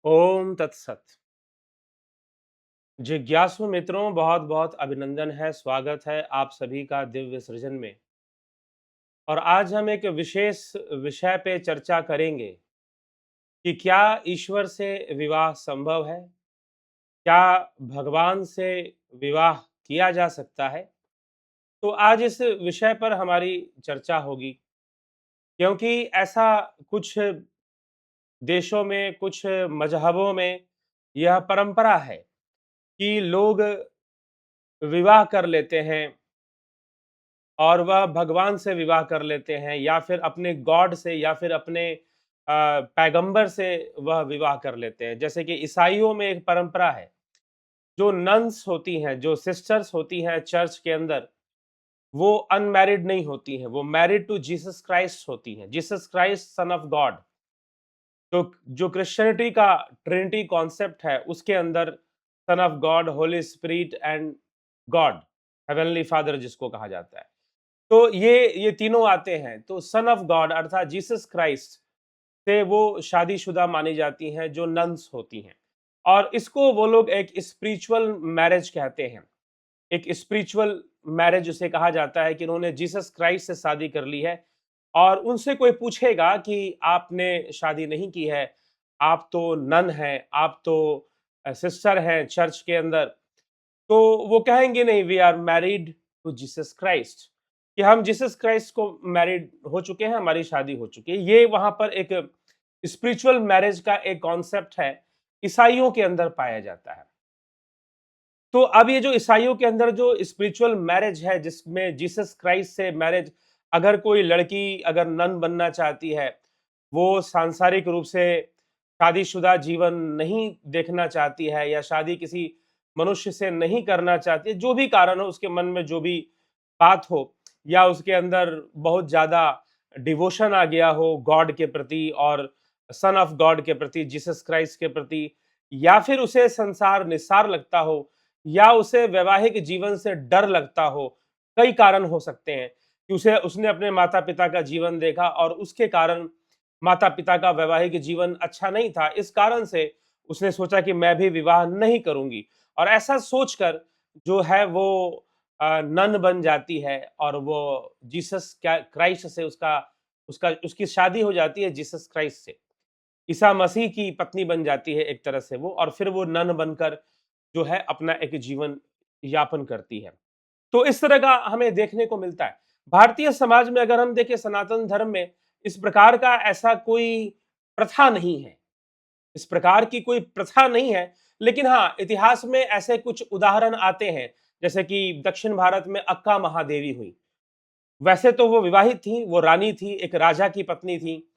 ओम तत्सत। जिज्ञासु मित्रों, बहुत बहुत अभिनंदन है, स्वागत है आप सभी का दिव्य सृजन में। और आज हम एक विशेष विषय पे चर्चा करेंगे कि क्या ईश्वर से विवाह संभव है? क्या भगवान से विवाह किया जा सकता है? तो आज इस विषय पर हमारी चर्चा होगी, क्योंकि ऐसा कुछ देशों में, कुछ मजहबों में यह परंपरा है कि लोग विवाह कर लेते हैं और वह भगवान से विवाह कर लेते हैं, या फिर अपने गॉड से, या फिर अपने पैगंबर से वह विवाह कर लेते हैं। जैसे कि ईसाइयों में एक परंपरा है, जो नन्स होती हैं, जो सिस्टर्स होती हैं चर्च के अंदर, वो अनमैरिड नहीं होती हैं, वो मैरिड टू जीसस क्राइस्ट होती हैं, Jesus Christ son of God. तो जो क्रिश्चियनिटी का ट्रिनिटी कॉन्सेप्ट है, उसके अंदर son of God, Holi spirit and God, heavenly father जिसको कहा जाता है, तो ये तीनों आते हैं। तो सन ऑफ गॉड अर्थात जीसस क्राइस्ट से वो शादीशुदा मानी जाती हैं, जो नन्स होती हैं। और इसको वो लोग एक स्पिरिचुअल मैरिज कहते हैं। एक स्पिरिचुअल मैरिज उसे कहा जाता है कि उन्होंने जीसस क्राइस्ट से शादी कर ली है। और उनसे कोई पूछेगा कि आपने शादी नहीं की है, आप तो नन हैं, आप तो सिस्टर हैं चर्च के अंदर, तो वो कहेंगे नहीं, we are married to Jesus Christ, कि हम जीसस क्राइस्ट को मैरिड हो चुके हैं, हमारी शादी हो चुकी है। ये वहां पर एक स्पिरिचुअल मैरिज का एक कॉन्सेप्ट है, ईसाइयों के अंदर पाया जाता है। तो अब ये जो ईसाइयों के अंदर जो स्पिरिचुअल मैरिज है, जिसमें जीसस क्राइस्ट से मैरिज, अगर कोई लड़की अगर नन बनना चाहती है, वो सांसारिक रूप से शादीशुदा जीवन नहीं देखना चाहती है, या शादी किसी मनुष्य से नहीं करना चाहती है, जो भी कारण हो, उसके मन में जो भी बात हो, या उसके अंदर बहुत ज्यादा डिवोशन आ गया हो गॉड के प्रति और सन ऑफ गॉड के प्रति, जीसस क्राइस्ट के प्रति, या फिर उसे संसार निस्सार लगता हो, या उसे वैवाहिक जीवन से डर लगता हो। कई कारण हो सकते हैं कि उसे उसने अपने माता पिता का जीवन देखा और उसके कारण माता पिता का वैवाहिक जीवन अच्छा नहीं था, इस कारण से उसने सोचा कि मैं भी विवाह नहीं करूंगी। और ऐसा सोचकर जो है वो नन बन जाती है, और वो जीसस क्राइस्ट से उसका उसका उसकी शादी हो जाती है जीसस क्राइस्ट से। ईसा मसीह की पत्नी बन जाती है एक तरह से वो, और फिर वो नन बनकर जो है अपना एक जीवन यापन करती है। तो इस तरह का हमें देखने को मिलता है। भारतीय समाज में अगर हम देखें, सनातन धर्म में इस प्रकार का ऐसा कोई प्रथा नहीं है, इस प्रकार की कोई प्रथा नहीं है। लेकिन हाँ, इतिहास में ऐसे कुछ उदाहरण आते हैं, जैसे कि दक्षिण भारत में अक्का महादेवी हुई। वैसे तो वो विवाहित थी, वो रानी थी, एक राजा की पत्नी थी,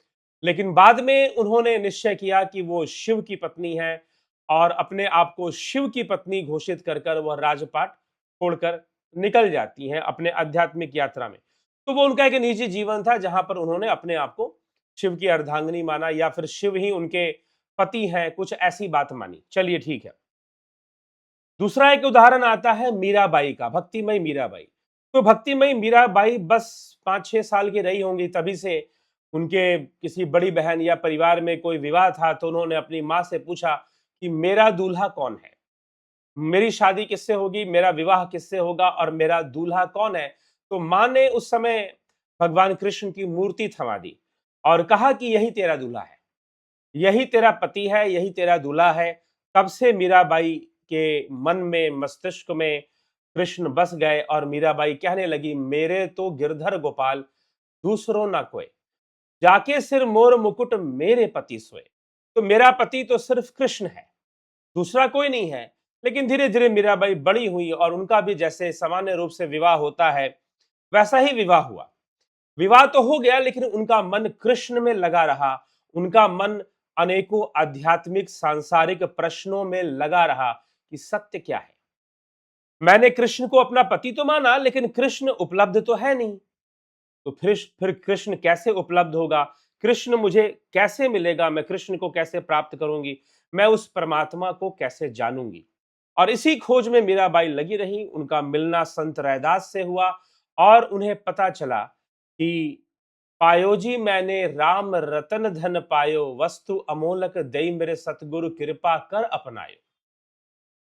लेकिन बाद में उन्होंने निश्चय किया कि वो शिव की पत्नी है, और अपने आप को शिव की पत्नी घोषित कर कर वह राजपाट छोड़कर निकल जाती हैं अपने आध्यात्मिक यात्रा में। तो वो उनका एक निजी जीवन था, जहां पर उन्होंने अपने आप को शिव की अर्धांगिनी माना, या फिर शिव ही उनके पति हैं, कुछ ऐसी बात मानी। चलिए ठीक है। दूसरा एक उदाहरण आता है मीराबाई का, भक्तिमयी मीराबाई। तो भक्तिमयी मीराबाई बस 5-6 साल की रही होंगी, तभी से उनके किसी बड़ी बहन या परिवार में कोई विवाह था, तो उन्होंने अपनी माँ से पूछा कि मेरा दूल्हा कौन है, मेरी शादी किससे होगी, मेरा विवाह किससे होगा, और मेरा दूल्हा कौन है। तो माँ ने उस समय भगवान कृष्ण की मूर्ति थमा दी और कहा कि यही तेरा दूल्हा है, यही तेरा पति है, यही तेरा दूल्हा है। तब से मीराबाई के मन में, मस्तिष्क में कृष्ण बस गए, और मीराबाई कहने लगी, मेरे तो गिरधर गोपाल दूसरो ना कोई, जाके सिर मोर मुकुट मेरे पति सोए। तो मेरा पति तो सिर्फ कृष्ण है, दूसरा कोई नहीं है। लेकिन धीरे धीरे मीराबाई बड़ी हुई, और उनका भी जैसे सामान्य रूप से विवाह होता है, वैसा ही विवाह हुआ। विवाह तो हो गया, लेकिन उनका मन कृष्ण में लगा रहा, उनका मन अनेकों आध्यात्मिक सांसारिक प्रश्नों में लगा रहा कि सत्य क्या है। मैंने कृष्ण को अपना पति तो माना, लेकिन कृष्ण उपलब्ध तो है नहीं। तो फिर कृष्ण कैसे उपलब्ध होगा, कृष्ण मुझे कैसे मिलेगा, मैं कृष्ण को कैसे प्राप्त करूंगी, मैं उस परमात्मा को कैसे जानूंगी। और इसी खोज में मीराबाई लगी रही। उनका मिलना संत रैदास से हुआ, और उन्हें पता चला कि पायो जी मैंने राम रतन धन पायो, वस्तु अमोलक दई मेरे सतगुरु कृपा कर अपनायो।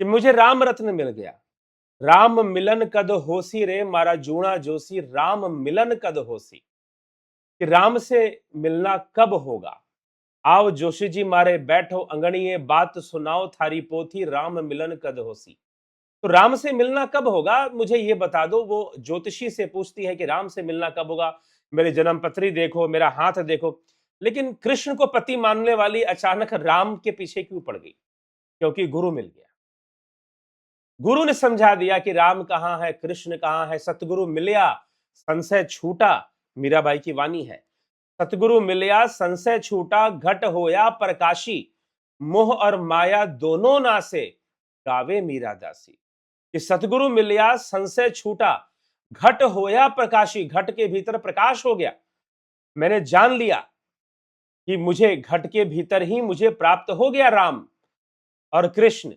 कि मुझे राम रत्न मिल गया। राम मिलन कद होसी रे मारा जूना जोशी, राम मिलन कद होसी। कि राम से मिलना कब होगा? आओ जोशी जी मारे बैठो अंगणिए, बात सुनाओ थारी पोथी, राम मिलन कद होसी। तो राम से मिलना कब होगा, मुझे ये बता दो। वो ज्योतिषी से पूछती है कि राम से मिलना कब होगा, मेरी जन्म पत्री देखो, मेरा हाथ देखो। लेकिन कृष्ण को पति मानने वाली अचानक राम के पीछे क्यों पड़ गई? क्योंकि गुरु मिल गया। गुरु ने समझा दिया कि राम कहां है, कृष्ण कहां है। सतगुरु मिलया संशय छूटा, मीराबाई की वाणी है। सतगुरु मिलया संशय छूटा, घट होया प्रकाशी, मोह और माया दोनों नासे, गावे मीरा दासी। कि सतगुरु मिलया संशय छूटा, घट होया प्रकाशी, घट के भीतर प्रकाश हो गया। मैंने जान लिया कि मुझे घट के भीतर ही मुझे प्राप्त हो गया राम और कृष्ण।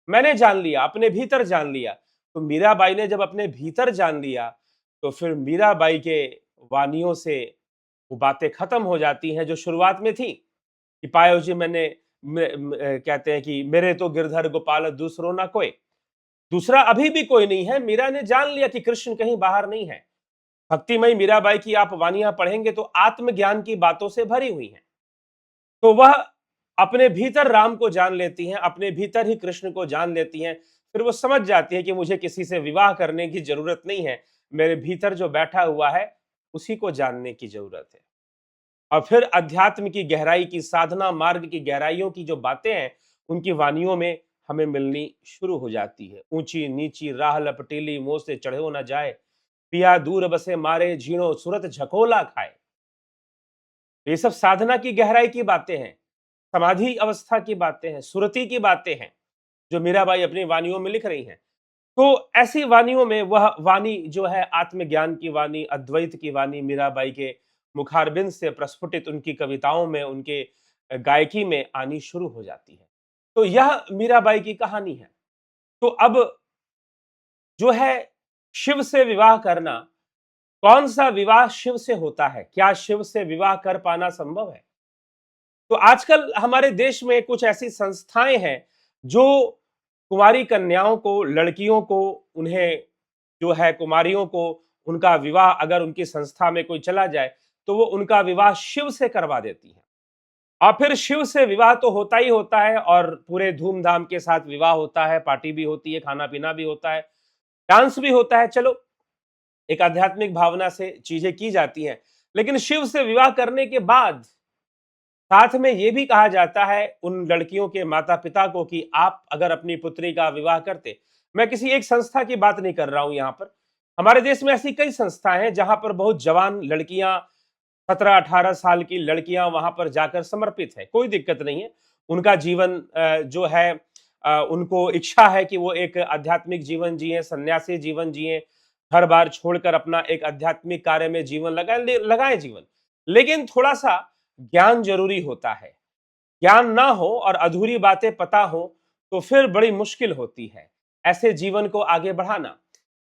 मैंने जान लिया, अपने भीतर जान लिया। तो मीराबाई ने जब अपने भीतर जान लिया, तो फिर मीराबाई के वानियों से वो बातें खत्म हो जाती हैं जो शुरुआत में थी कि पायो जी मैंने कहते हैं कि मेरे तो गिरधर गोपाल दूसरो ना कोई। दूसरा अभी भी कोई नहीं है। मीरा ने जान लिया कि कृष्ण कहीं बाहर नहीं है। भक्तिमयी मीराबाई की आप वानियां पढ़ेंगे तो आत्मज्ञान की बातों से भरी हुई हैं। तो वह अपने भीतर राम को जान लेती हैं, अपने भीतर ही कृष्ण को जान लेती हैं। फिर वो समझ जाती है कि मुझे किसी से विवाह करने की जरूरत नहीं है, मेरे भीतर जो बैठा हुआ है उसी को जानने की जरूरत है। और फिर अध्यात्म की गहराई की, साधना मार्ग की गहराइयों की जो बातें हैं, उनकी वानियों में हमें मिलनी शुरू हो जाती है। ऊंची नीची राह लपटीली, मुंह से चढ़ो न जाए, पिया दूर बसे मारे, झीणो सुरत झकोला खाए। ये सब साधना की गहराई की बातें हैं, समाधि अवस्था की बातें हैं, सुरति की बातें हैं, जो मीराबाई अपनी वानियों में लिख रही हैं। तो ऐसी वानियों में वह वाणी जो है आत्मज्ञान की वाणी, अद्वैत की वाणी, मीराबाई के मुखारबिंद से प्रस्फुटित उनकी कविताओं में, उनके गायकी में आनी शुरू हो जाती है। तो यह मीराबाई की कहानी है। तो अब जो है शिव से विवाह करना, कौन सा विवाह शिव से होता है? क्या शिव से विवाह कर पाना संभव है? तो आजकल हमारे देश में कुछ ऐसी संस्थाएं हैं जो कुंवारी कन्याओं को, लड़कियों को, उन्हें जो है कुमारियों को, उनका विवाह अगर उनकी संस्था में कोई चला जाए तो वो उनका विवाह शिव से करवा देती हैं। और फिर शिव से विवाह तो होता ही होता है और पूरे धूमधाम के साथ विवाह होता है, पार्टी भी होती है, खाना पीना भी होता है, डांस भी होता है। चलो, एक आध्यात्मिक भावना से चीजें की जाती हैं। लेकिन शिव से विवाह करने के बाद साथ में यह भी कहा जाता है उन लड़कियों के माता पिता को कि आप अगर अपनी पुत्री का विवाह करते, मैं किसी एक संस्था की बात नहीं कर रहा हूं यहां पर, हमारे देश में ऐसी कई संस्थाएं हैं जहां पर बहुत जवान लड़कियां, 17-18 साल की लड़कियां वहां पर जाकर समर्पित है। कोई दिक्कत नहीं है। उनका जीवन जो है, उनको इच्छा है कि वो एक आध्यात्मिक जीवन जिए, सन्यासी जीवन जिए, घर बार छोड़कर अपना एक आध्यात्मिक कार्य में जीवन लगाए जीवन। लेकिन थोड़ा सा ज्ञान जरूरी होता है। ज्ञान ना हो और अधूरी बातें पता हो तो फिर बड़ी मुश्किल होती है ऐसे जीवन को आगे बढ़ाना।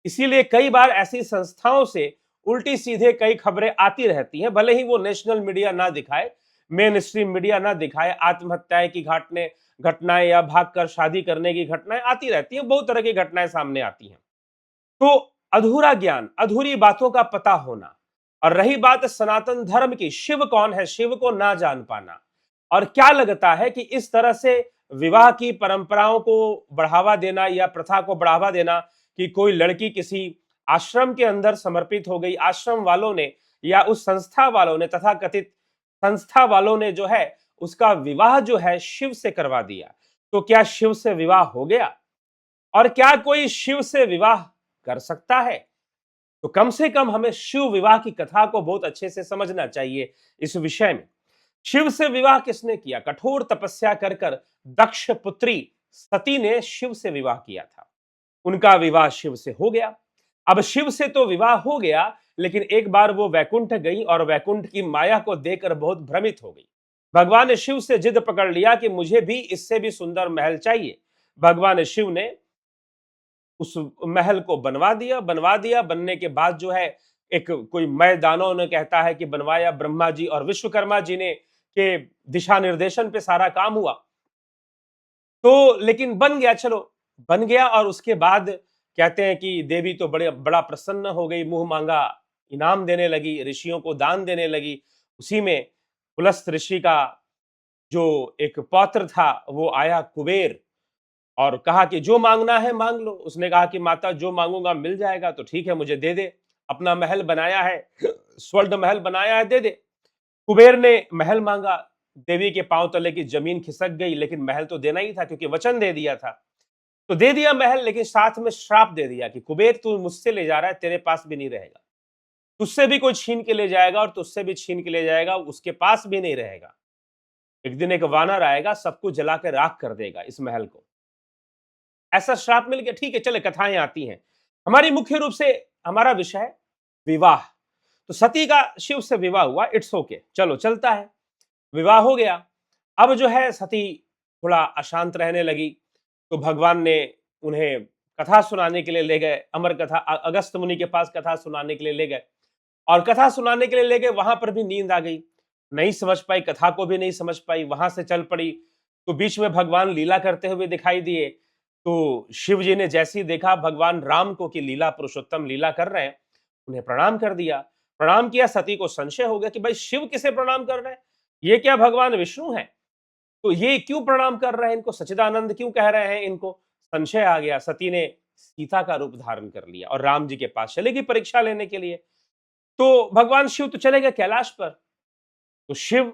इसीलिए कई बार ऐसी संस्थाओं से उल्टी सीधे कई खबरें आती रहती हैं, भले ही वो नेशनल मीडिया ना दिखाए, मेन स्ट्रीम मीडिया ना दिखाए। आत्महत्याएं की घटनाएं या भागकर शादी करने की घटनाएं आती रहती हैं, बहुत तरह की घटनाएं सामने आती हैं। तो अधूरा ज्ञान, अधूरी बातों का पता होना। और रही बात सनातन धर्म की, शिव कौन है, शिव को ना जान पाना। और क्या लगता है कि इस तरह से विवाह की परंपराओं को बढ़ावा देना या प्रथा को बढ़ावा देना कि कोई लड़की किसी आश्रम के अंदर समर्पित हो गई, आश्रम वालों ने या उस संस्था वालों ने, तथा कथित संस्था वालों ने जो है उसका विवाह जो है शिव से करवा दिया, तो क्या शिव से विवाह हो गया? और क्या कोई शिव से विवाह कर सकता है? तो कम से कम हमें शिव विवाह की कथा को बहुत अच्छे से समझना चाहिए इस विषय में। शिव से विवाह किसने किया? कठोर तपस्या कर कर दक्ष पुत्री सती ने शिव से विवाह किया था। उनका विवाह शिव से हो गया। अब शिव से तो विवाह हो गया, लेकिन एक बार वो वैकुंठ गई और वैकुंठ की माया को देखकर बहुत भ्रमित हो गई। भगवान शिव से जिद पकड़ लिया कि मुझे भी इससे भी सुंदर महल चाहिए। भगवान शिव ने उस महल को बनवा दिया। बनने के बाद जो है एक कोई मैदानों ने कहता है कि बनवाया ब्रह्मा जी और विश्वकर्मा जी ने के दिशा निर्देशन पे सारा काम हुआ। तो लेकिन बन गया, चलो बन गया, और उसके बाद कहते हैं कि देवी तो बड़ा प्रसन्न हो गई, मुंह मांगा इनाम देने लगी, ऋषियों को दान देने लगी। उसी में पुलस्त ऋषि का जो एक पौत्र था वो आया कुबेर, और कहा कि जो मांगना है मांग लो। उसने कहा कि माता जो मांगूंगा मिल जाएगा, तो ठीक है मुझे दे दे, अपना महल बनाया है, स्वर्ण महल बनाया है, दे दे। कुबेर ने महल मांगा, देवी के पांव तले की जमीन खिसक गई, लेकिन महल तो देना ही था क्योंकि वचन दे दिया था। तो दे दिया महल, लेकिन साथ में श्राप दे दिया कि कुबेर तू मुझसे ले जा रहा है, तेरे पास भी नहीं रहेगा, तुझसे भी कोई छीन के ले जाएगा और तुझसे भी छीन के ले जाएगा, उसके पास भी नहीं रहेगा। एक दिन एक वानर आएगा, सबको जला के राख कर देगा इस महल को। ऐसा श्राप मिल गया। ठीक है, चले कथाएं आती हैं। हमारी मुख्य रूप से हमारा विषय विवाह। तो सती का शिव से विवाह हुआ, इट्स ओके, चलो चलता है, विवाह हो गया। अब जो है सती थोड़ा अशांत रहने लगी, तो भगवान ने उन्हें कथा सुनाने के लिए ले गए, अमर कथा, अगस्त मुनि के पास कथा सुनाने के लिए ले गए। और कथा सुनाने के लिए ले गए, वहां पर भी नींद आ गई, नहीं समझ पाई, कथा को भी नहीं समझ पाई, वहां से चल पड़ी। तो बीच में भगवान लीला करते हुए दिखाई दिए। तो शिव जी ने जैसे ही देखा भगवान राम को कि लीला पुरुषोत्तम लीला कर रहे हैं, उन्हें प्रणाम कर दिया। प्रणाम किया, सती को संशय हो गया कि भाई शिव किसे प्रणाम कर रहे हैं, ये क्या भगवान विष्णु है, तो ये क्यों प्रणाम कर रहे हैं, इनको सच्चिदानंद क्यों कह रहे हैं, इनको संशय आ गया। सती ने सीता का रूप धारण कर लिया और राम जी के पास चलेगी परीक्षा लेने के लिए। तो भगवान शिव तो चले गए कैलाश पर। तो शिव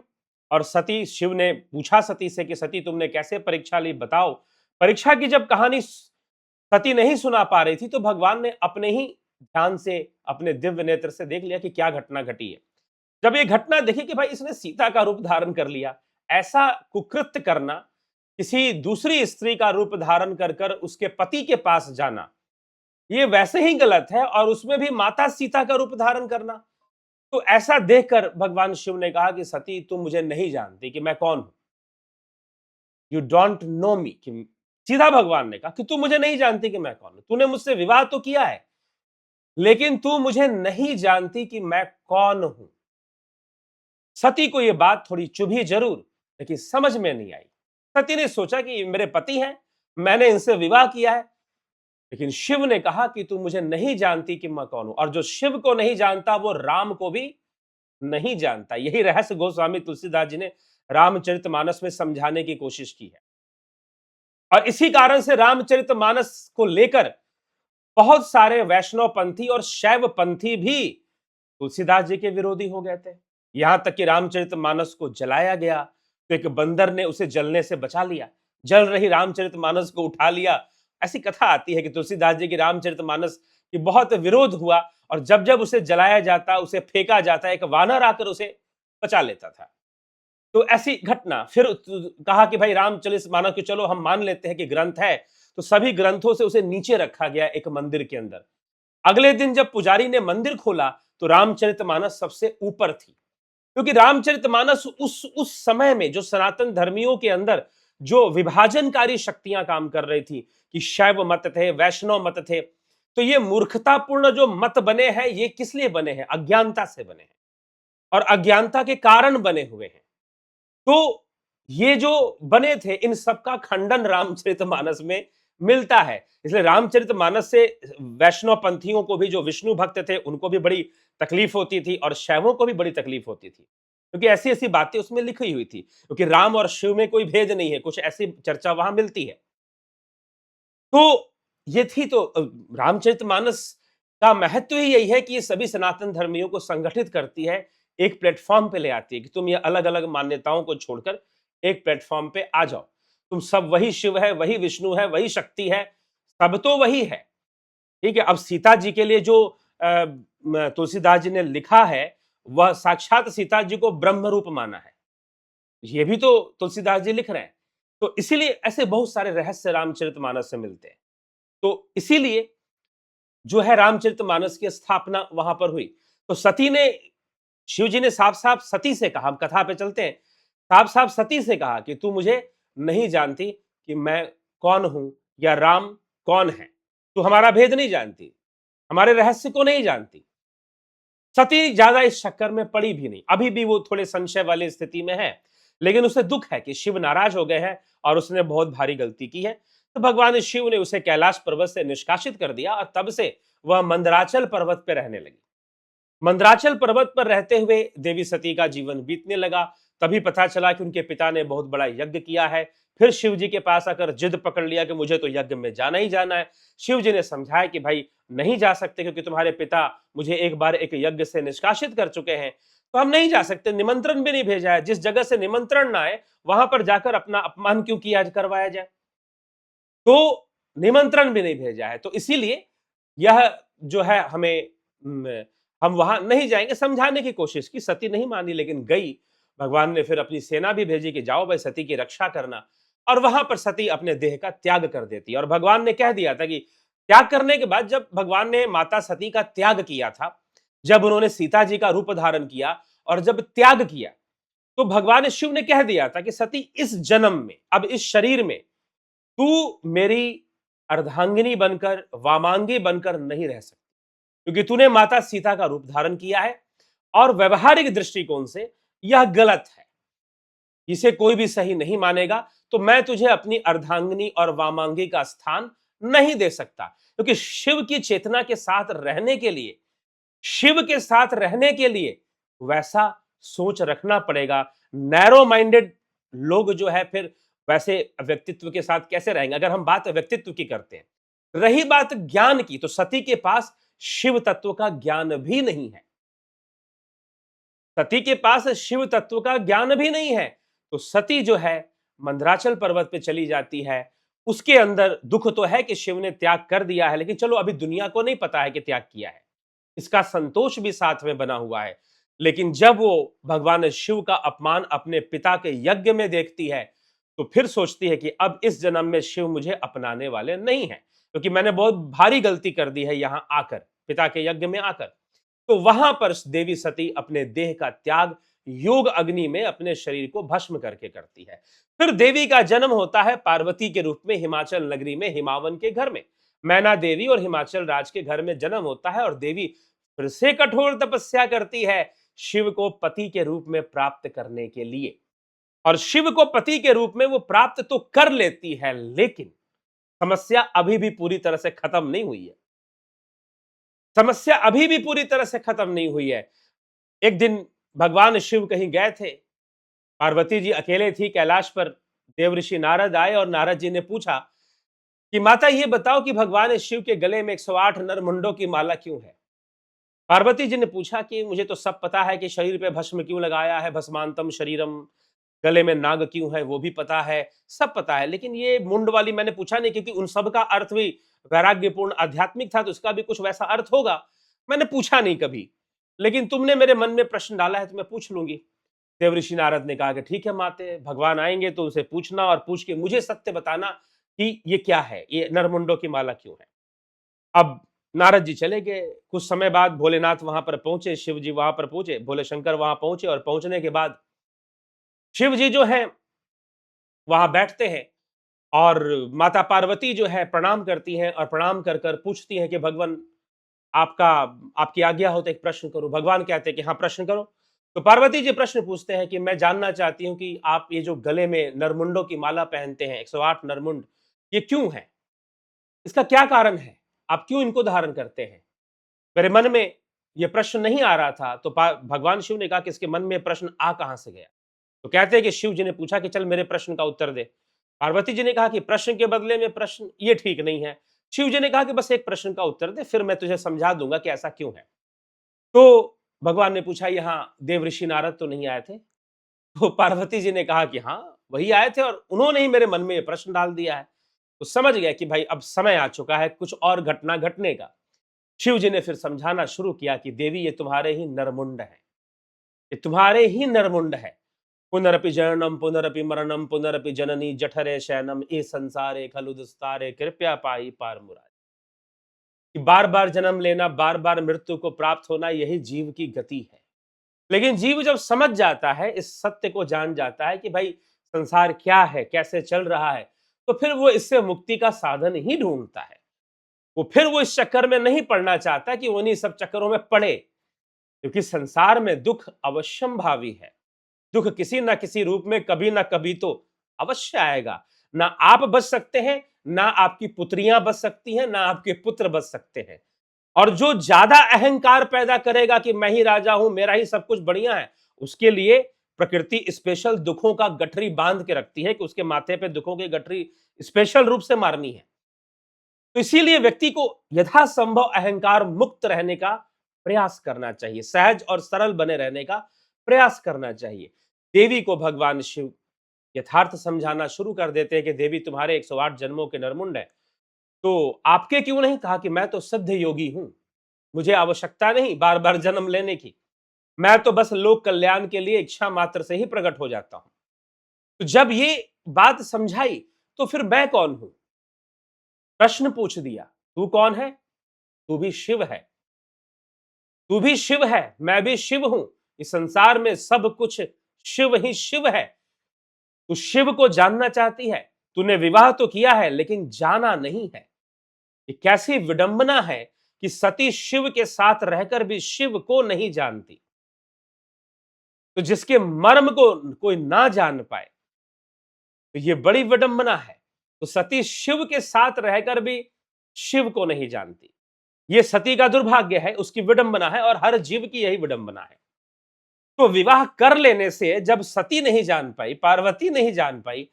और सती, शिव ने पूछा सती से कि सती तुमने कैसे परीक्षा ली, बताओ। परीक्षा की जब कहानी सती नहीं सुना पा रही थी, तो भगवान ने अपने ही ध्यान से, अपने दिव्य नेत्र से देख लिया कि क्या घटना घटी है। जब ये घटना देखी कि भाई इसने सीता का रूप धारण कर लिया, ऐसा कुकृत्य करना, किसी दूसरी स्त्री का रूप धारण कर कर उसके पति के पास जाना, ये वैसे ही गलत है, और उसमें भी माता सीता का रूप धारण करना। तो ऐसा देखकर भगवान शिव ने कहा कि सती तुम मुझे नहीं जानती कि मैं कौन हूं, यू डोंट नो मी। कि सीधा भगवान ने कहा कि तू मुझे नहीं जानती कि मैं कौन हूं, तूने मुझसे विवाह तो किया है, लेकिन तू मुझे नहीं जानती कि मैं कौन हूं। सती को यह बात थोड़ी चुभी जरूर, लेकिन समझ में नहीं आई। सती ने सोचा कि ये मेरे पति हैं, मैंने इनसे विवाह किया है। लेकिन शिव ने कहा कि तू मुझे नहीं जानती कि मैं कौन हूं, और जो शिव को नहीं जानता वो राम को भी नहीं जानता। यही रहस्य गोस्वामी तुलसीदास जी ने रामचरितमानस में समझाने की कोशिश की है। और इसी कारण से रामचरितमानस को लेकर बहुत सारे वैष्णव पंथी और शैव पंथी भी तुलसीदास जी के विरोधी हो गए थे। यहां तक कि रामचरितमानस को जलाया गया, तो एक बंदर ने उसे जलने से बचा लिया, जल रही रामचरितमानस को उठा लिया। ऐसी कथा आती है कि तुलसीदास जी की रामचरितमानस की बहुत विरोध हुआ, और जब जब उसे जलाया जाता, उसे फेंका जाता, एक वानर आकर उसे बचा लेता था। तो ऐसी घटना फिर कहा कि भाई रामचरितमानस को चलो हम मान लेते हैं कि ग्रंथ है, तो सभी ग्रंथों से उसे नीचे रखा गया एक मंदिर के अंदर। अगले दिन जब पुजारी ने मंदिर खोला, तो रामचरितमानस सबसे ऊपर थी, क्योंकि रामचरितमानस उस समय में जो सनातन धर्मियों के अंदर जो विभाजनकारी शक्तियां काम कर रही थी, कि शैव मत थे, वैष्णव मत थे, तो ये मूर्खतापूर्ण जो मत बने हैं, ये किस लिए बने हैं, अज्ञानता से बने हैं, और अज्ञानता के कारण बने हुए हैं। तो ये जो बने थे, इन सबका खंडन रामचरितमानस में मिलता है। इसलिए रामचरितमानस से वैष्णव पंथियों को भी, जो विष्णु भक्त थे, उनको भी बड़ी तकलीफ होती थी, और शैवों को भी बड़ी तकलीफ होती थी, क्योंकि ऐसी ऐसी बातें उसमें लिखी हुई थी, क्योंकि राम और शिव में कोई भेद नहीं है, कुछ ऐसी चर्चा वहां मिलती है। तो ये थी, तो रामचरितमानस का महत्व ही यही है कि ये सभी सनातन धर्मियों को संगठित करती है, एक प्लेटफॉर्म पे ले आती है कि तुम ये अलग अलग मान्यताओं को छोड़कर एक प्लेटफॉर्म पे आ जाओ। तुम सब वही शिव है, वही विष्णु है, वही शक्ति है, सब तो वही है। ठीक है। अब सीता जी के लिए जो तुलसीदास जी ने लिखा है, वह साक्षात सीता जी को ब्रह्म रूप माना है, ये भी तो तुलसीदास जी लिख रहे हैं। तो इसीलिए ऐसे बहुत सारे रहस्य रामचरितमानस से मिलते हैं। तो इसीलिए जो है रामचरितमानस की स्थापना वहां पर हुई। तो सती ने, शिव जी ने साफ साफ सती से कहा, हम कथा पे चलते हैं, साफ साफ सती से कहा कि तू मुझे नहीं जानती कि मैं कौन हूं, या राम कौन है, तू हमारा भेद नहीं जानती, हमारे रहस्य को नहीं जानती। सती ज्यादा इस चक्कर में पड़ी भी नहीं, अभी भी वो थोड़े संशय वाली स्थिति में है, लेकिन उसे दुख है कि शिव नाराज हो गए हैं और उसने बहुत भारी गलती की है। तो भगवान शिव ने उसे कैलाश पर्वत से निष्कासित कर दिया और तब से वह मंदराचल पर्वत पर रहने लगी। मंदराचल पर्वत पर रहते हुए देवी सती का जीवन बीतने लगा। तभी पता चला कि उनके पिता ने बहुत बड़ा यज्ञ किया है। फिर शिव जी के पास आकर जिद पकड़ लिया कि मुझे तो यज्ञ में जाना ही जाना है। शिव जी ने समझाया कि भाई नहीं जा सकते, क्योंकि तुम्हारे पिता मुझे एक बार एक यज्ञ से निष्कासित कर चुके हैं, तो हम नहीं जा सकते। निमंत्रण भी नहीं भेजा है, जिस जगह से निमंत्रण ना आए वहां पर जाकर अपना अपमान क्यों किया करवाया जाए। तो निमंत्रण भी नहीं भेजा है, तो इसीलिए यह जो है हमें हम वहां नहीं जाएंगे। समझाने की कोशिश की, सती नहीं मानी, लेकिन गई। भगवान ने फिर अपनी सेना भी भेजी कि जाओ भाई सती की रक्षा करना। और वहां पर सती अपने देह का त्याग कर देती। और भगवान ने कह दिया था कि त्याग करने के बाद, जब भगवान ने माता सती का त्याग किया था, जब उन्होंने सीता जी का रूप धारण किया और जब त्याग किया, तो भगवान शिव ने कह दिया था कि सती इस जन्म में, अब इस शरीर में तू मेरी अर्धांगिनी बनकर, वामांगी बनकर नहीं रह सकती, क्योंकि तूने माता सीता का रूप धारण किया है और व्यवहारिक दृष्टिकोण से यह गलत है, इसे कोई भी सही नहीं मानेगा। तो मैं तुझे अपनी अर्धांगिनी और वामांगी का स्थान नहीं दे सकता, क्योंकि शिव की चेतना के साथ रहने के लिए, शिव के साथ रहने के लिए वैसा सोच रखना पड़ेगा। नैरो माइंडेड लोग जो है फिर वैसे व्यक्तित्व के साथ कैसे रहेंगे। अगर हम बात व्यक्तित्व की करते हैं, रही बात ज्ञान की, तो सती के पास शिव तत्व का ज्ञान भी नहीं है। सती के पास शिव तत्व का ज्ञान भी नहीं है। तो सती जो है मंदराचल पर्वत पे चली जाती है। उसके अंदर दुख तो है कि शिव ने त्याग कर दिया है, लेकिन चलो अभी दुनिया को नहीं पता है कि त्याग किया है, इसका संतोष भी साथ में बना हुआ है। लेकिन जब वो भगवान शिव का अपमान अपने पिता के यज्ञ में देखती है, तो फिर सोचती है कि अब इस जन्म में शिव मुझे अपनाने वाले नहीं है, क्योंकि मैंने बहुत भारी गलती कर दी है यहां आकर, पिता के यज्ञ में आकर। तो वहां पर देवी सती अपने देह का त्याग योग अग्नि में अपने शरीर को भस्म करके करती है। फिर देवी का जन्म होता है पार्वती के रूप में हिमाचल नगरी में हिमावन के घर में। मैना देवी और हिमाचल राज के घर में जन्म होता है और देवी फिर से कठोर तपस्या करती है शिव को पति के रूप में प्राप्त करने के लिए। और शिव को पति के रूप में वो प्राप्त तो कर लेती है, लेकिन समस्या अभी भी पूरी तरह से खत्म नहीं हुई है। समस्या अभी भी पूरी तरह से खत्म नहीं हुई है। एक दिन भगवान शिव कहीं गए थे, पार्वती जी अकेले थी कैलाश पर। देवऋषि नारद आए और नारद जी ने पूछा कि माता ये बताओ कि भगवान शिव के गले में 108 नरमुंडों की माला क्यों है। पार्वती जी ने पूछा कि मुझे तो सब पता है कि शरीर पे भस्म क्यों लगाया है, भस्मांतम शरीरम, गले में नाग क्यों है वो भी पता है, सब पता है, लेकिन ये मुंड वाली मैंने पूछा नहीं, क्योंकि उन सब का अर्थ भी वैराग्यपूर्ण आध्यात्मिक था, तो उसका भी कुछ वैसा अर्थ होगा, मैंने पूछा नहीं कभी। लेकिन तुमने मेरे मन में प्रश्न डाला है तो मैं पूछ लूंगी। देवऋषि नारद ने कहा कि ठीक है माते, भगवान आएंगे तो उनसे पूछना और पूछ के मुझे सत्य बताना कि ये क्या है, ये नरमुंडों की माला क्यों है। अब नारद जी चले गए। कुछ समय बाद भोलेनाथ वहां पर पहुंचे, शिव जी वहां पर पहुंचे, भोले शंकर वहां पहुंचे, और पहुंचने के बाद शिव जी जो है वहां बैठते हैं और माता पार्वती जो है प्रणाम करती हैं और प्रणाम कर कर पूछती हैं कि भगवान आपका, आपकी आज्ञा हो तो एक प्रश्न करो। भगवान कहते हैं कि हाँ प्रश्न करो। तो पार्वती जी प्रश्न पूछते हैं कि मैं जानना चाहती हूँ कि आप ये जो गले में नरमुंडों की माला पहनते हैं, 108 नरमुंड, ये क्यों है, इसका क्या कारण है, आप क्यों इनको धारण करते हैं। मेरे मन में ये प्रश्न नहीं आ रहा था। तो भगवान शिव ने कहा कि इसके मन में प्रश्न आ कहां से गया। तो कहते हैं कि शिव जी ने पूछा कि चल मेरे प्रश्न का उत्तर दे। पार्वती जी ने कहा कि प्रश्न के बदले में प्रश्न, ये ठीक नहीं है। शिव जी ने कहा कि बस एक प्रश्न का उत्तर दे, फिर मैं तुझे समझा दूंगा कि ऐसा क्यों है। तो भगवान ने पूछा यहाँ देवऋषि नारद तो नहीं आए थे। तो पार्वती जी ने कहा कि हाँ वही आए थे और उन्होंने ही मेरे मन में ये प्रश्न डाल दिया है। तो समझ गया कि भाई अब समय आ चुका है कुछ और घटना घटने का। शिव जी ने फिर समझाना शुरू किया कि देवी ये तुम्हारे ही नरमुंड है, ये तुम्हारे ही नरमुंड है। पुनरपि जननम पुनरपि मरणम पुनरपि जननी जठरे शयनम ए संसारे खलु दुस्तारे कृपया पाई पार मुरारी। कि बार बार जन्म लेना, बार बार मृत्यु को प्राप्त होना, यही जीव की गति है। लेकिन जीव जब समझ जाता है, इस सत्य को जान जाता है कि भाई संसार क्या है, कैसे चल रहा है, तो फिर वो इससे मुक्ति का साधन ही ढूंढता है। वो फिर वो इस चक्कर में नहीं पड़ना चाहता कि वो उन्हीं सब चक्करों में पड़े। क्योंकि संसार में दुख अवश्यंभावी है। दुख किसी ना किसी रूप में कभी ना कभी तो अवश्य आएगा। ना आप बच सकते हैं, ना आपकी पुत्रियां बच सकती हैं, ना आपके पुत्र बच सकते हैं। और जो ज्यादा अहंकार पैदा करेगा कि मैं ही राजा हूं, मेरा ही सब कुछ बढ़िया है, उसके लिए प्रकृति स्पेशल दुखों का गठरी बांध के रखती है कि उसके माथे पे दुखों की गठरी स्पेशल रूप से मारनी है। तो इसीलिए व्यक्ति को यथासंभव अहंकार मुक्त रहने का प्रयास करना चाहिए, सहज और सरल बने रहने का प्रयास करना चाहिए। देवी को भगवान शिव यथार्थ समझाना शुरू कर देते हैं कि देवी तुम्हारे 108 जन्मों के नरमुंड है, तो आपके क्यों नहीं कहा कि मैं तो सिद्ध योगी हूं, मुझे आवश्यकता नहीं बार बार जन्म लेने की, मैं तो बस लोक कल्याण के लिए इच्छा मात्र से ही प्रकट हो जाता हूं। तो जब ये बात समझाई तो फिर मैं कौन हूं, प्रश्न पूछ दिया, तू कौन है? तू भी शिव है, तू भी शिव है, मैं भी शिव हूं। इस संसार में सब कुछ शिव ही शिव है। तू शिव को जानना चाहती है, तूने विवाह तो किया है लेकिन जाना नहीं है। ये कैसी विडंबना है कि सती शिव के साथ रहकर भी शिव को नहीं जानती। तो जिसके मर्म को कोई ना जान पाए, तो ये बड़ी विडंबना है। तो सती शिव के साथ रहकर भी शिव को नहीं जानती, ये सती का दुर्भाग्य है, उसकी विडंबना है, और हर जीव की यही विडंबना है। तो विवाह कर लेने से जब सती नहीं जान पाई, पार्वती नहीं जान पाई,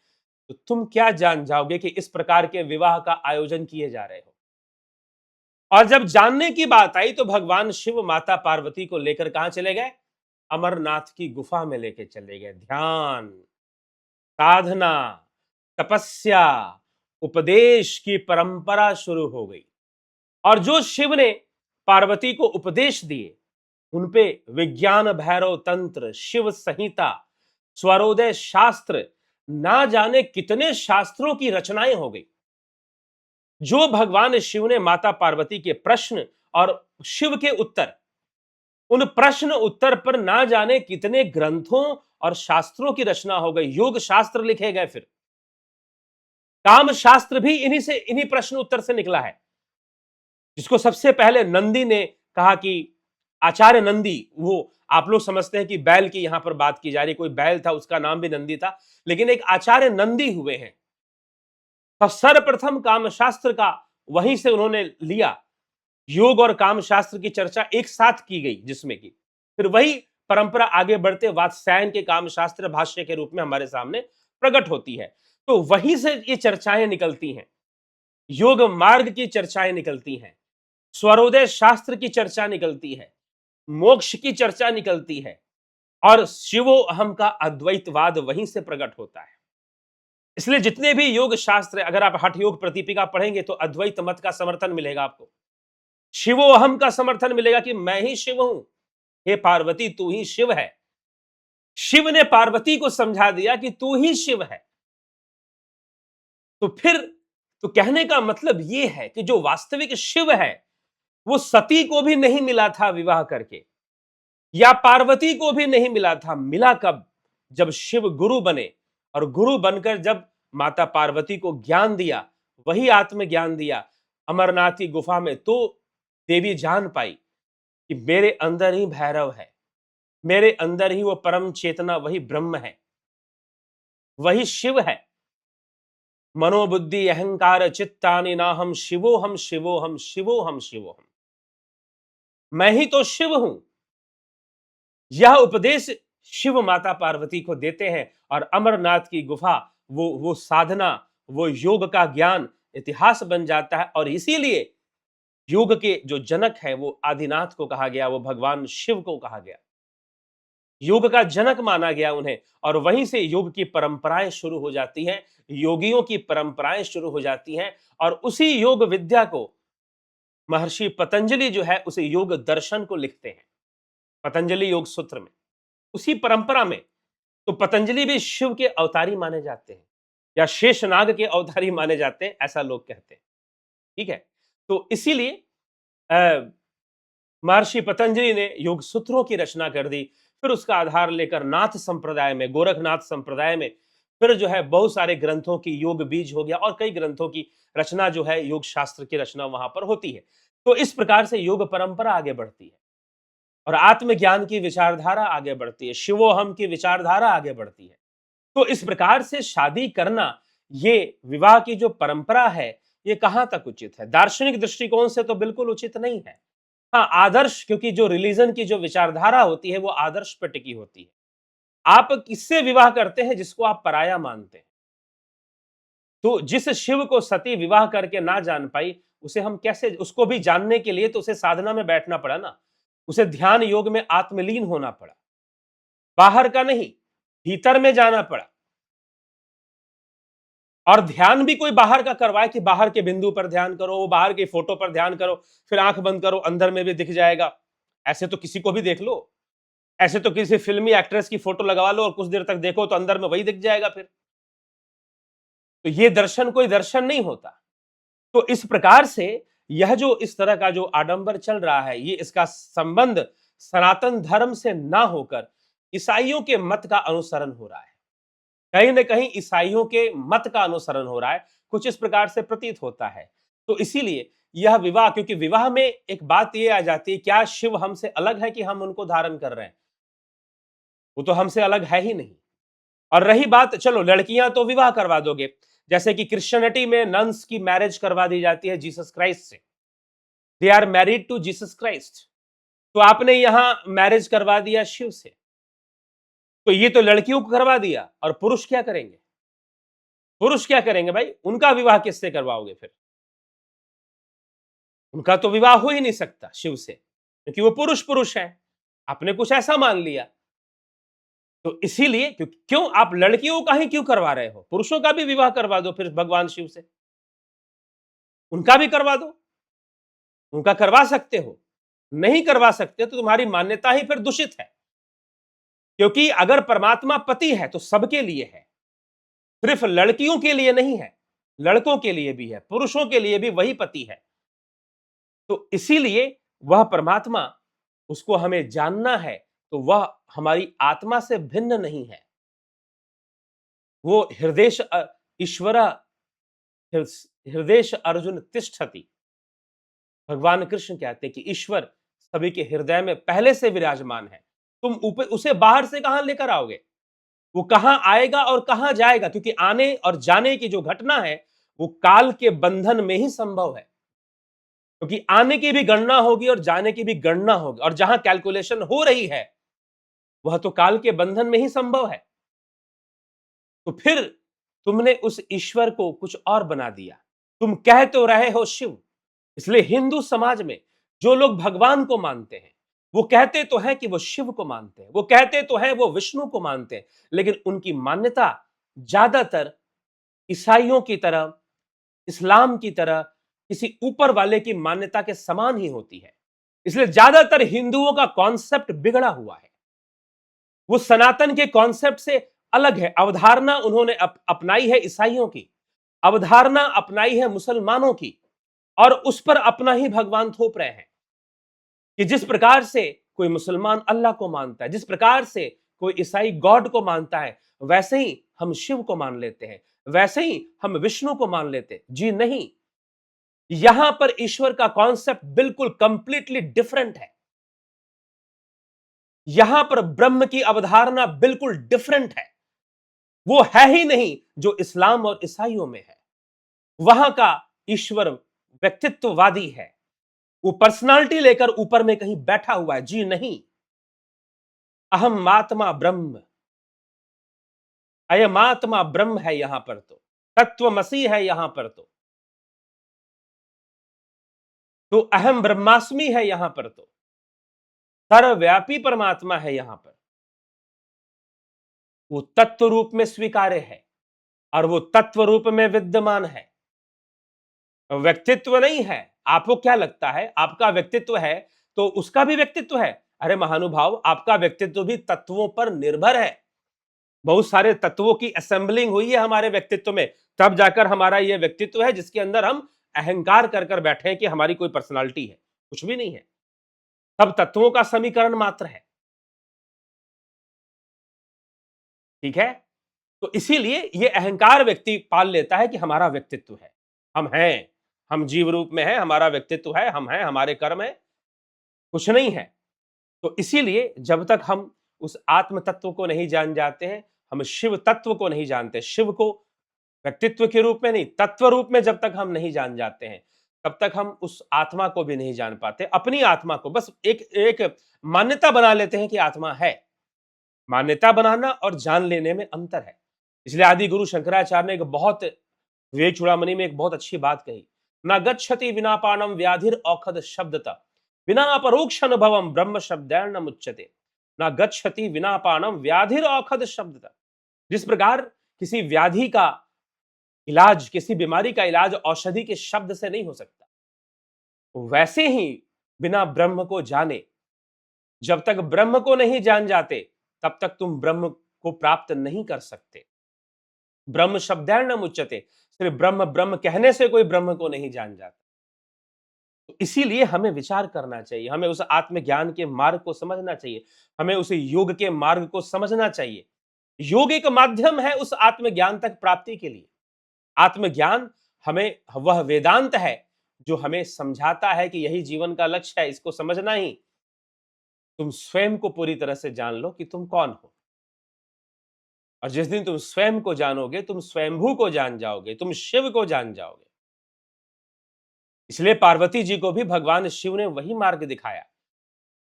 तो तुम क्या जान जाओगे कि इस प्रकार के विवाह का आयोजन किए जा रहे हो। और जब जानने की बात आई तो भगवान शिव माता पार्वती को लेकर कहां चले गए? अमरनाथ की गुफा में लेके चले गए। ध्यान, साधना, तपस्या, उपदेश की परंपरा शुरू हो गई। और जो शिव ने पार्वती को उपदेश दिए, उनपे विज्ञान भैरव तंत्र, शिव संहिता, स्वरोदय शास्त्र, ना जाने कितने शास्त्रों की रचनाएं हो गई। जो भगवान शिव ने माता पार्वती के प्रश्न और शिव के उत्तर, उन प्रश्न उत्तर पर ना जाने कितने ग्रंथों और शास्त्रों की रचना हो गई। योग शास्त्र लिखे गए, फिर काम शास्त्र भी इन्हीं प्रश्न उत्तर से निकला है। जिसको सबसे पहले नंदी ने कहा कि आचार्य नंदी, वो आप लोग समझते हैं कि बैल की यहां पर बात की जा रही, कोई बैल था उसका नाम भी नंदी था, लेकिन एक आचार्य नंदी हुए हैं। तो सर्वप्रथम कामशास्त्र का वहीं से उन्होंने लिया। योग और कामशास्त्र की चर्चा एक साथ की गई, जिसमें की फिर वही परंपरा आगे बढ़ते वात्स्यायन के कामशास्त्र भाष्य के रूप में हमारे सामने प्रकट होती है। तो वहीं से ये चर्चाएं निकलती हैं, योग मार्ग की चर्चाएं निकलती हैं, स्वरोदय शास्त्र की चर्चा निकलती है, मोक्ष की चर्चा निकलती है, और शिवो अहम का अद्वैतवाद वहीं से प्रकट होता है। इसलिए जितने भी योग शास्त्र, अगर आप हठ योग प्रतिपिका पढ़ेंगे तो अद्वैत मत का समर्थन मिलेगा आपको, शिवो अहम का समर्थन मिलेगा कि मैं ही शिव हूं, हे पार्वती तू ही शिव है। शिव ने पार्वती को समझा दिया कि तू ही शिव है। तो फिर तो कहने का मतलब यह है कि जो वास्तविक शिव है वो सती को भी नहीं मिला था विवाह करके, या पार्वती को भी नहीं मिला था। मिला कब? जब शिव गुरु बने, और गुरु बनकर जब माता पार्वती को ज्ञान दिया, वही आत्मज्ञान दिया अमरनाथ की गुफा में, तो देवी जान पाई कि मेरे अंदर ही भैरव है, मेरे अंदर ही वो परम चेतना, वही ब्रह्म है, वही शिव है। मनोबुद्धि अहंकार चित्तानि ना हम शिवो हम शिवो हम शिवो हम शिवो हम, मैं ही तो शिव हूं। यह उपदेश शिव माता पार्वती को देते हैं, और अमरनाथ की गुफा, वो साधना, वो योग का ज्ञान इतिहास बन जाता है। और इसीलिए योग के जो जनक है वो आदिनाथ को कहा गया, वो भगवान शिव को कहा गया, योग का जनक माना गया उन्हें। और वहीं से योग की परंपराएं शुरू हो जाती हैं, योगियों की परंपराएं शुरू हो जाती हैं। और उसी योग विद्या को महर्षि पतंजलि जो है उसे योग दर्शन को लिखते हैं, पतंजलि योग सूत्र में, उसी परंपरा में। तो पतंजलि भी शिव के अवतारी माने जाते हैं, या शेषनाग के अवतारी माने जाते हैं, ऐसा लोग कहते हैं। ठीक है, तो इसीलिए महर्षि पतंजलि ने योग सूत्रों की रचना कर दी। फिर उसका आधार लेकर नाथ संप्रदाय में, गोरखनाथ संप्रदाय में, फिर जो है बहुत सारे ग्रंथों की योग बीज हो गया, और कई ग्रंथों की रचना जो है योग शास्त्र की रचना वहां पर होती है। तो इस प्रकार से योग परंपरा आगे बढ़ती है। और आत्मज्ञान की विचारधारा आगे बढ़ती है, शिवोहम की विचारधारा आगे बढ़ती है। तो इस प्रकार से शादी करना, ये विवाह की जो परंपरा है, ये कहां तक उचित है? दार्शनिक दृष्टिकोण से तो बिल्कुल उचित नहीं है। हाँ, आदर्श, क्योंकि जो रिलीजन की जो विचारधारा होती है वो आदर्श पर टिकी होती है। आप किससे विवाह करते हैं? जिसको आप पराया मानते हैं। तो जिस शिव को सती विवाह करके ना जान पाई, उसे हम कैसे, उसको भी जानने के लिए तो उसे साधना में बैठना पड़ा ना, उसे ध्यान योग में आत्मलीन होना पड़ा, बाहर का नहीं, भीतर में जाना पड़ा। और ध्यान भी कोई बाहर का करवाए कि बाहर के बिंदु पर ध्यान करो, बाहर की फोटो पर ध्यान करो, फिर आंख बंद करो, अंदर में भी दिख जाएगा। ऐसे तो किसी को भी देख लो, ऐसे तो किसी फिल्मी एक्ट्रेस की फोटो लगवा लो और कुछ देर तक देखो तो अंदर में वही दिख जाएगा फिर। तो ये दर्शन कोई दर्शन नहीं होता। तो इस प्रकार से यह जो इस तरह का जो आडंबर चल रहा है, ये इसका संबंध सनातन धर्म से ना होकर ईसाइयों के मत का अनुसरण हो रहा है। कहीं ना कहीं ईसाइयों के मत का अनुसरण हो रहा है, कुछ इस प्रकार से प्रतीत होता है। तो इसीलिए यह विवाह, क्योंकि विवाह में एक बात यह आ जाती है, क्या शिव हमसे अलग है कि हम उनको धारण कर रहे हैं? वो तो हमसे अलग है ही नहीं। और रही बात, चलो लड़कियां तो विवाह करवा दोगे, जैसे कि क्रिश्चियनिटी में नन्स की मैरिज करवा दी जाती है जीसस क्राइस्ट से, they are married to Jesus Christ. तो आपने यहां मैरिज करवा दिया शिव से, तो ये तो लड़कियों को करवा दिया, और पुरुष क्या करेंगे? पुरुष क्या करेंगे भाई? उनका विवाह किससे करवाओगे फिर? उनका तो विवाह हो ही नहीं सकता शिव से, क्योंकि वो पुरुष पुरुष है। आपने कुछ ऐसा मान लिया। तो इसीलिए क्यों आप लड़कियों का ही क्यों करवा रहे हो? पुरुषों का भी विवाह करवा दो फिर भगवान शिव से, उनका भी करवा दो। उनका करवा सकते हो, नहीं करवा सकते तो तुम्हारी मान्यता ही फिर दूषित है। क्योंकि अगर परमात्मा पति है तो सबके लिए है, सिर्फ लड़कियों के लिए नहीं है, लड़कों के लिए भी है, पुरुषों के लिए भी वही पति है। तो इसीलिए वह परमात्मा, उसको हमें जानना है, तो वह हमारी आत्मा से भिन्न नहीं है। वो हृदय ईश्वर हृदय अर्जुन तिष्ठति। भगवान कृष्ण कहते हैं कि ईश्वर सभी के हृदय में पहले से विराजमान है। तुम ऊपर उसे बाहर से कहां लेकर आओगे? वो कहां आएगा और कहां जाएगा? क्योंकि आने और जाने की जो घटना है वो काल के बंधन में ही संभव है। क्योंकि आने की भी गणना होगी और जाने की भी गणना होगी, और जहां कैलकुलेशन हो रही है वह तो काल के बंधन में ही संभव है। तो फिर तुमने उस ईश्वर को कुछ और बना दिया। तुम कह तो रहे हो शिव, इसलिए हिंदू समाज में जो लोग भगवान को मानते हैं, वो कहते तो हैं कि वो शिव को मानते हैं, वो कहते तो हैं वो विष्णु को मानते हैं, लेकिन उनकी मान्यता ज्यादातर ईसाइयों की तरह, इस्लाम की तरह किसी ऊपर वाले की मान्यता के समान ही होती है। इसलिए ज्यादातर हिंदुओं का कॉन्सेप्ट बिगड़ा हुआ है। वो सनातन के कॉन्सेप्ट से अलग है। अवधारणा उन्होंने अपनाई है ईसाइयों की, अवधारणा अपनाई है मुसलमानों की, और उस पर अपना ही भगवान थोप रहे हैं। कि जिस प्रकार से कोई मुसलमान अल्लाह को मानता है, जिस प्रकार से कोई ईसाई गॉड को मानता है, वैसे ही हम शिव को मान लेते हैं, वैसे ही हम विष्णु को मान लेते हैं। जी नहीं, यहां पर ईश्वर का कॉन्सेप्ट बिल्कुल कंप्लीटली डिफरेंट है। यहां पर ब्रह्म की अवधारणा बिल्कुल डिफरेंट है। वो है ही नहीं जो इस्लाम और ईसाइयों में है। वहां का ईश्वर व्यक्तित्ववादी है, वो पर्सनालिटी लेकर ऊपर में कहीं बैठा हुआ है। जी नहीं, अहम आत्मा ब्रह्म, अयम आत्मा ब्रह्म है यहां पर, तो तत्वमसी है यहां पर, तो अहम ब्रह्मास्मि है यहां पर, तो सर्वव्यापी परमात्मा है यहां पर। वो तत्व रूप में स्वीकार्य है और वो तत्व रूप में विद्यमान है, व्यक्तित्व नहीं है। आपको क्या लगता है आपका व्यक्तित्व है तो उसका भी व्यक्तित्व है? अरे महानुभाव, आपका व्यक्तित्व भी तत्वों पर निर्भर है। बहुत सारे तत्वों की असेंबलिंग हुई है हमारे व्यक्तित्व में, तब जाकर हमारा यह व्यक्तित्व है जिसके अंदर हम अहंकार कर कर बैठे हैं कि हमारी कोई पर्सनालिटी है। कुछ भी नहीं है, सब तत्वों का समीकरण मात्र है। ठीक है, तो इसीलिए ये अहंकार व्यक्ति पाल लेता है कि हमारा व्यक्तित्व है, हम हैं, हम जीव रूप में हैं, हमारा व्यक्तित्व है, हम हैं, हमारे कर्म है। कुछ नहीं है। तो इसीलिए जब तक हम उस आत्म तत्व को नहीं जान जाते हैं, हम शिव तत्व को नहीं जानते, शिव को व्यक्तित्व के रूप में नहीं, तत्व रूप में जब तक हम नहीं जान जाते हैं, तब तक हम उस आत्मा को भी नहीं जान पाते। अपनी आत्मा को बस एक एक मान्यता बना लेते हैं कि आत्मा है। मान्यता बनाना और जान लेने में अंतर है। इसलिए आदि गुरु शंकराचार्य ने एक बहुत विवेक चूड़ामणि में एक बहुत अच्छी बात कही, न गच्छति विनापानम व्याधिर औषध शब्दता, बिना अपरोक्ष अनुभवम ब्रह्म शब्दैन न मुच्यते। न गच्छति विनापानम व्याधिर औषध शब्दता। जिस प्रकार किसी व्याधि का इलाज, किसी बीमारी का इलाज औषधि के शब्द से नहीं हो सकता, वैसे ही बिना ब्रह्म को जाने, जब तक ब्रह्म को नहीं जान जाते, तब तक तुम ब्रह्म को प्राप्त नहीं कर सकते। ब्रह्म शब्दैन न मुच्यते, सिर्फ ब्रह्म ब्रह्म कहने से कोई ब्रह्म को नहीं जान जाता। तो इसीलिए हमें विचार करना चाहिए, हमें उस आत्मज्ञान के मार्ग को समझना चाहिए, हमें उस योग के मार्ग को समझना चाहिए। योग एक माध्यम है उस आत्मज्ञान तक प्राप्ति के लिए। आत्मज्ञान हमें वह वेदांत है जो हमें समझाता है कि यही जीवन का लक्ष्य है, इसको समझना ही। तुम स्वयं को पूरी तरह से जान लो कि तुम कौन हो, और जिस दिन तुम स्वयं को जानोगे, तुम स्वयंभू को जान जाओगे, तुम शिव को जान जाओगे। इसलिए पार्वती जी को भी भगवान शिव ने वही मार्ग दिखाया।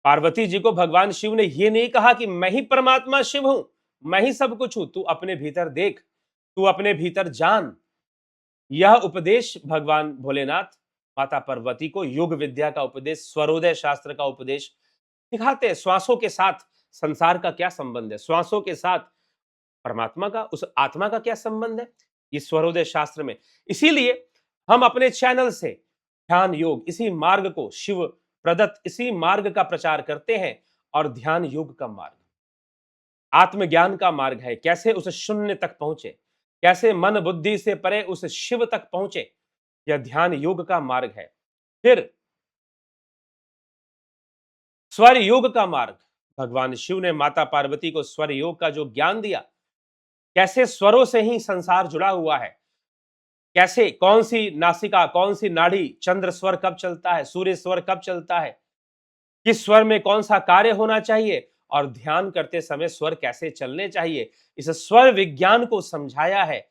पार्वती जी को भगवान शिव ने यह नहीं कहा कि मैं ही परमात्मा शिव हूं, मैं ही सब कुछ हूं, तू अपने भीतर देख, तू अपने भीतर जान। यह उपदेश भगवान भोलेनाथ माता पार्वती को योग विद्या का उपदेश, स्वरोदय शास्त्र का उपदेश सिखाते हैं। श्वासों के साथ संसार का क्या संबंध है, श्वासों के साथ परमात्मा का, उस आत्मा का क्या संबंध है, ये स्वरोदय शास्त्र में। इसीलिए हम अपने चैनल से ध्यान योग, इसी मार्ग को, शिव प्रदत्त इसी मार्ग का प्रचार करते हैं। और ध्यान योग का मार्ग आत्मज्ञान का मार्ग है। कैसे उस शून्य तक पहुंचे, कैसे मन बुद्धि से परे उस शिव तक पहुंचे, यह ध्यान योग का मार्ग है। फिर स्वर योग का मार्ग, भगवान शिव ने माता पार्वती को स्वर योग का जो ज्ञान दिया, कैसे स्वरों से ही संसार जुड़ा हुआ है, कैसे कौन सी नासिका, कौन सी नाड़ी, चंद्र स्वर कब चलता है, सूर्य स्वर कब चलता है, किस स्वर में कौन सा कार्य होना चाहिए, और ध्यान करते समय स्वर कैसे चलने चाहिए, इस स्वर विज्ञान को समझाया है।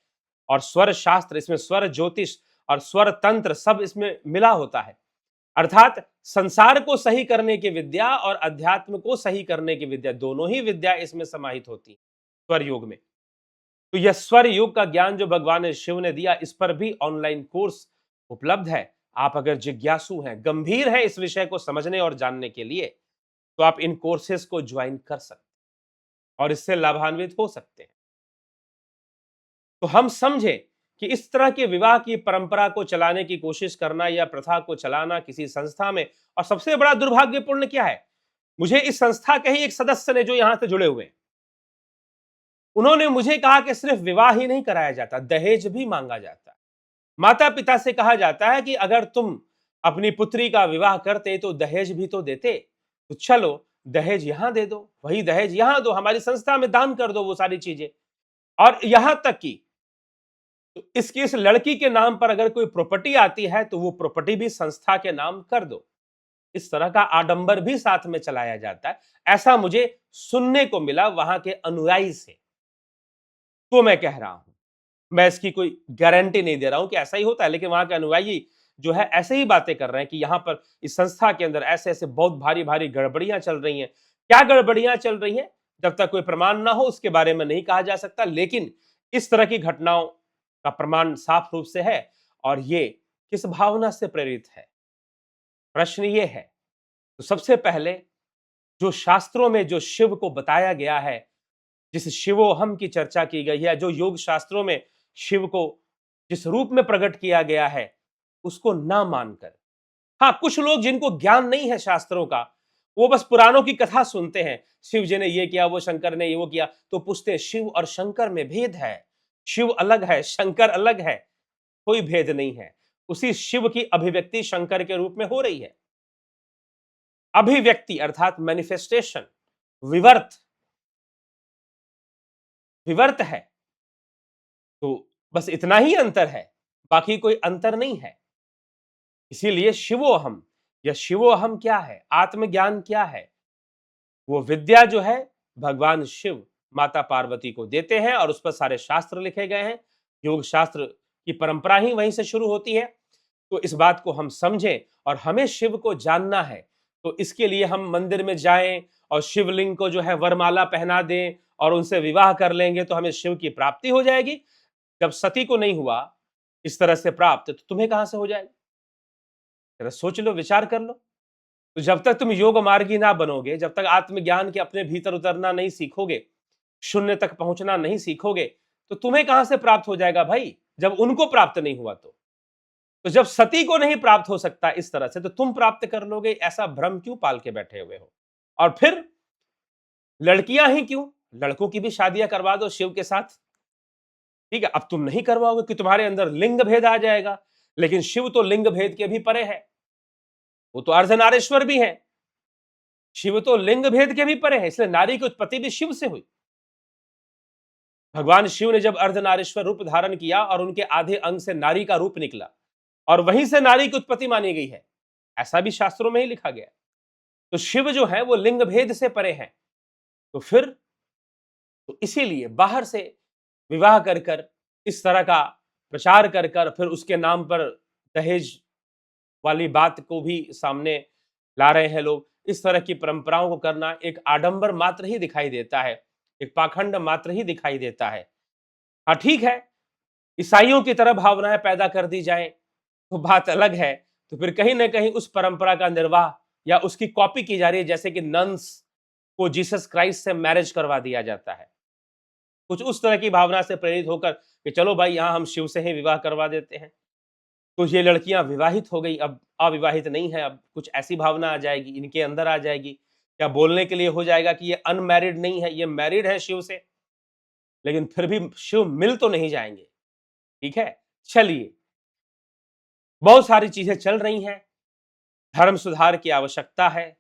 और स्वर शास्त्र, इसमें स्वर ज्योतिष और स्वर तंत्र सब इसमें मिला होता है। अर्थात संसार को सही करने की विद्या और अध्यात्म को सही करने की विद्या, दोनों ही विद्या इसमें समाहित होती है स्वर योग में। तो यह स्वर योग का ज्ञान जो भगवान शिव ने दिया, इस पर भी ऑनलाइन कोर्स उपलब्ध है। आप अगर जिज्ञासु हैं, गंभीर हैं इस विषय को समझने और जानने के लिए, तो आप इन कोर्सेज को ज्वाइन कर सकते हैं और इससे लाभान्वित हो सकते हैं। तो हम समझे कि इस तरह के विवाह की परंपरा को चलाने की कोशिश करना या प्रथा को चलाना किसी संस्था में, और सबसे बड़ा दुर्भाग्यपूर्ण क्या है, मुझे इस संस्था के ही एक सदस्य ने जो यहां से जुड़े हुए हैं, उन्होंने मुझे कहा कि सिर्फ विवाह ही नहीं कराया जाता, दहेज भी मांगा जाता है। माता पिता से कहा जाता है कि अगर तुम अपनी पुत्री का विवाह करते तो दहेज भी तो देते, तो चलो दहेज यहां दे दो, वही दहेज यहां दो, हमारी संस्था में दान कर दो वो सारी चीजें। और यहां तक कि तो इसकी, इस लड़की के नाम पर अगर कोई प्रॉपर्टी आती है तो वो प्रॉपर्टी भी संस्था के नाम कर दो। इस तरह का आडंबर भी साथ में चलाया जाता है, ऐसा मुझे सुनने को मिला वहां के अनुयायी से। तो मैं कह रहा हूं, मैं इसकी कोई गारंटी नहीं दे रहा हूं कि ऐसा ही होता है, लेकिन वहां के अनुयायी जो है ऐसे ही बातें कर रहे हैं कि यहां पर इस संस्था के अंदर ऐसे ऐसे बहुत भारी भारी गड़बड़ियां चल रही हैं। क्या गड़बड़ियां चल रही हैं, जब तक कोई प्रमाण ना हो उसके बारे में नहीं कहा जा सकता, लेकिन इस तरह की घटनाओं का प्रमाण साफ रूप से है। और ये किस भावना से प्रेरित है, प्रश्न ये है। तो सबसे पहले जो शास्त्रों में जो शिव को बताया गया है, जिस शिवोहम की चर्चा की गई है, जो योग शास्त्रों में शिव को जिस रूप में प्रकट किया गया है, उसको ना मानकर, हाँ कुछ लोग जिनको ज्ञान नहीं है शास्त्रों का, वो बस पुराणों की कथा सुनते हैं, शिव जी ने ये किया, वो शंकर ने ये वो किया, तो पूछते हैं शिव और शंकर में भेद है, शिव अलग है शंकर अलग है। कोई भेद नहीं है, उसी शिव की अभिव्यक्ति शंकर के रूप में हो रही है। अभिव्यक्ति अर्थात मैनिफेस्टेशन, विवर्त, विवर्त है। तो बस इतना ही अंतर है, बाकी कोई अंतर नहीं है। इसीलिए शिवोहम, यह शिवोहम क्या है, आत्मज्ञान क्या है, वो विद्या जो है भगवान शिव माता पार्वती को देते हैं और उस पर सारे शास्त्र लिखे गए हैं। योग शास्त्र की परंपरा ही वहीं से शुरू होती है। तो इस बात को हम समझें और हमें शिव को जानना है, तो इसके लिए हम मंदिर में जाएं और शिवलिंग को जो है वरमाला पहना दें और उनसे विवाह कर लेंगे तो हमें शिव की प्राप्ति हो जाएगी। जब सती को नहीं हुआ इस तरह से प्राप्त, तो तुम्हें कहां से हो जाएगा? जरा सोच लो, विचार कर लो। तो जब तक तुम योग मार्गी ना बनोगे, जब तक आत्मज्ञान के अपने भीतर उतरना नहीं सीखोगे, शून्य तक पहुंचना नहीं सीखोगे, तो तुम्हें कहां से प्राप्त हो जाएगा भाई, जब उनको प्राप्त नहीं हुआ तो जब सती को नहीं प्राप्त हो सकता इस तरह से, तो तुम प्राप्त कर लोगे, ऐसा भ्रम क्यों पाल के बैठे हुए हो? और फिर लड़कियां ही क्यों, लड़कों की भी शादियां करवा दो शिव के साथ। ठीक है, अब तुम नहीं करवाओगे कि तुम्हारे अंदर लिंग भेद आ जाएगा, लेकिन शिव तो लिंग भेद के भी परे है, वो तो अर्धनारेश्वर भी है। शिव तो लिंग भेद के भी परे है, इसलिए नारी की उत्पत्ति भी शिव से हुई। भगवान शिव ने जब अर्धनारीश्वर रूप धारण किया और उनके आधे अंग से नारी का रूप निकला और वहीं से नारी की उत्पत्ति मानी गई है, ऐसा भी शास्त्रों में ही लिखा गया। तो शिव जो है वो लिंग भेद से परे हैं। तो फिर तो इसीलिए बाहर से विवाह कर कर इस तरह का प्रचार कर कर फिर उसके नाम पर दहेज वाली बात को भी सामने ला रहे हैं लोग। इस तरह की परंपराओं को करना एक आडंबर मात्र ही दिखाई देता है, एक पाखंड मात्र ही दिखाई देता है। हाँ ठीक है, ईसाइयों की तरह भावनाएं पैदा कर दी जाए तो बात अलग है। तो फिर कहीं ना कहीं उस परंपरा का निर्वाह या उसकी कॉपी की जा रही है, जैसे कि नन्स को जीसस क्राइस्ट से मैरिज करवा दिया जाता है, कुछ उस तरह की भावना से प्रेरित होकर कि चलो भाई यहां हम शिव से ही विवाह करवा देते हैं। तो ये लड़कियां विवाहित हो गई, अब अविवाहित नहीं है, अब कुछ ऐसी भावना आ जाएगी इनके अंदर आ जाएगी, क्या बोलने के लिए हो जाएगा कि ये अनमैरिड नहीं है, ये मैरिड है शिव से। लेकिन फिर भी शिव मिल तो नहीं जाएंगे। ठीक है, चलिए, बहुत सारी चीजें चल रही हैं, धर्म सुधार की आवश्यकता है,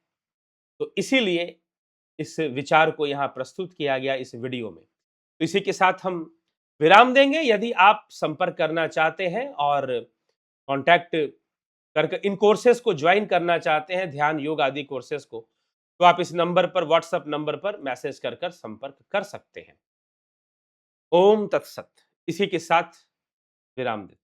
तो इसीलिए इस विचार को यहां प्रस्तुत किया गया इस वीडियो में। तो इसी के साथ हम विराम देंगे। यदि आप संपर्क करना चाहते हैं और कांटेक्ट करके इन कोर्सेज को ज्वाइन करना चाहते हैं, ध्यान योग आदि कोर्सेज को, तो आप इस नंबर पर, व्हाट्सएप नंबर पर मैसेज कर कर संपर्क कर सकते हैं। ओम तत्सत। इसी के साथ विराम देते हैं।